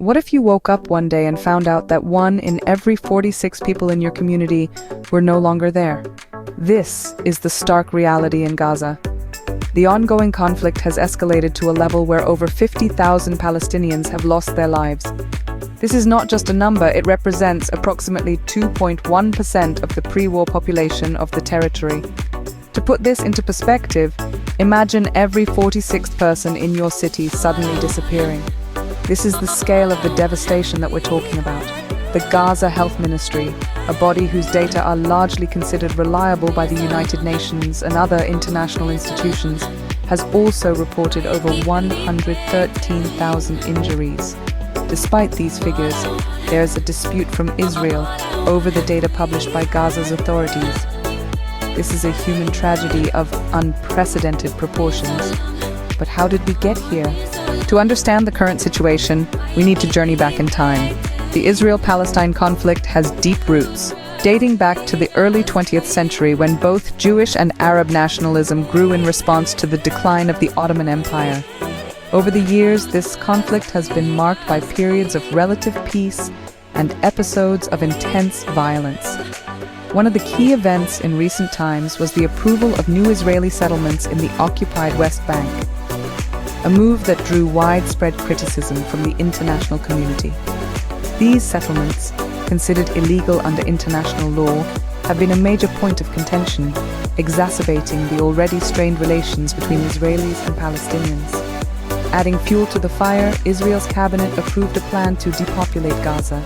what if you woke up one day and found out that 1 in every 46 people in your community were no longer there? This is the stark reality in Gaza. The ongoing conflict has escalated to a level where over 50,000 Palestinians have lost their lives. This is not just a number, it represents approximately 2.1% of the pre-war population of the territory. To put this into perspective, imagine every 46th person in your city suddenly disappearing. This is the scale of the devastation that we're talking about. The Gaza Health Ministry, a body whose data are largely considered reliable by the United Nations and other international institutions, has also reported over 113,000 injuries. Despite these figures, there is a dispute from Israel over the data published by Gaza's authorities. This is a human tragedy of unprecedented proportions. But how did we get here? To understand the current situation, we need to journey back in time. The Israel-Palestine conflict has deep roots, dating back to the early 20th century when both Jewish and Arab nationalism grew in response to the decline of the Ottoman Empire. Over the years, this conflict has been marked by periods of relative peace and episodes of intense violence. One of the key events in recent times was the approval of new Israeli settlements in the occupied West Bank, a move that drew widespread criticism from the international community. These settlements, considered illegal under international law, have been a major point of contention, exacerbating the already strained relations between Israelis and Palestinians. Adding fuel to the fire, Israel's cabinet approved a plan to depopulate Gaza.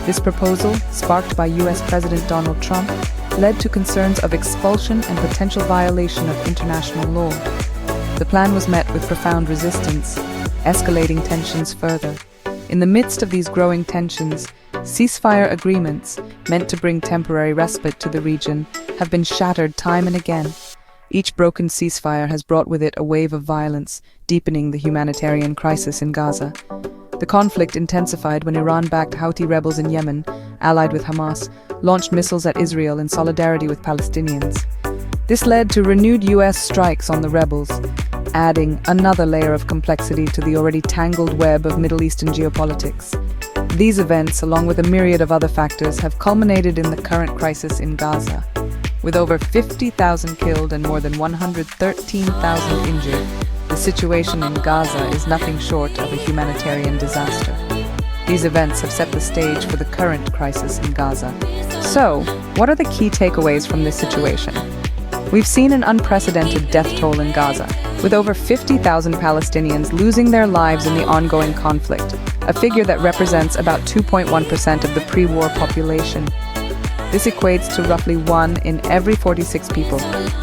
This proposal, sparked by US President Donald Trump, led to concerns of expulsion and potential violation of international law. The plan was met with profound resistance, escalating tensions further. In the midst of these growing tensions, ceasefire agreements, meant to bring temporary respite to the region, have been shattered time and again. Each broken ceasefire has brought with it a wave of violence, deepening the humanitarian crisis in Gaza. The conflict intensified when Iran-backed Houthi rebels in Yemen, allied with Hamas, launched missiles at Israel in solidarity with Palestinians. This led to renewed US strikes on the rebels, adding another layer of complexity to the already tangled web of Middle Eastern geopolitics. These events, along with a myriad of other factors, have culminated in the current crisis in Gaza. With over 50,000 killed and more than 113,000 injured, the situation in Gaza is nothing short of a humanitarian disaster. These events have set the stage for the current crisis in Gaza. So, what are the key takeaways from this situation? We've seen an unprecedented death toll in Gaza, with over 50,000 Palestinians losing their lives in the ongoing conflict, a figure that represents about 2.1% of the pre-war population. This equates to roughly 1 in every 46 people.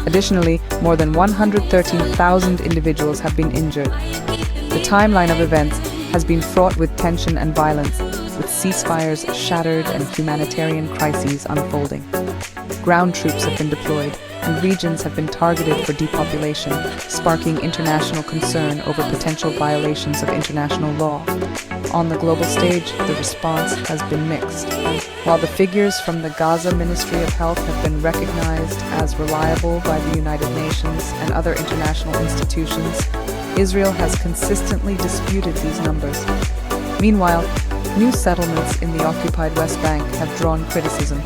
Additionally, more than 113,000 individuals have been injured. The timeline of events has been fraught with tension and violence, with ceasefires shattered and humanitarian crises unfolding. Ground troops have been deployed, and regions have been targeted for depopulation, sparking international concern over potential violations of international law. On the global stage, the response has been mixed. While the figures from the Gaza Ministry of Health have been recognized as reliable by the United Nations and other international institutions, Israel has consistently disputed these numbers. Meanwhile, new settlements in the occupied West Bank have drawn criticism,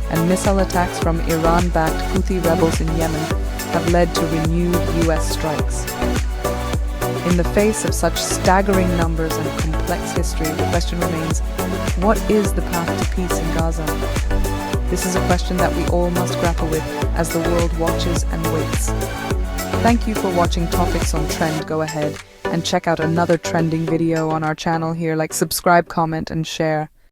and missile attacks from Iran-backed Houthi rebels in Yemen have led to renewed US strikes. In the face of such staggering numbers and complex history, the question remains, what is the path to peace in Gaza? This is a question that we all must grapple with as the world watches and waits. Thank you for watching Topics on Trend. Go ahead and check out another trending video on our channel here, like subscribe, comment, and share.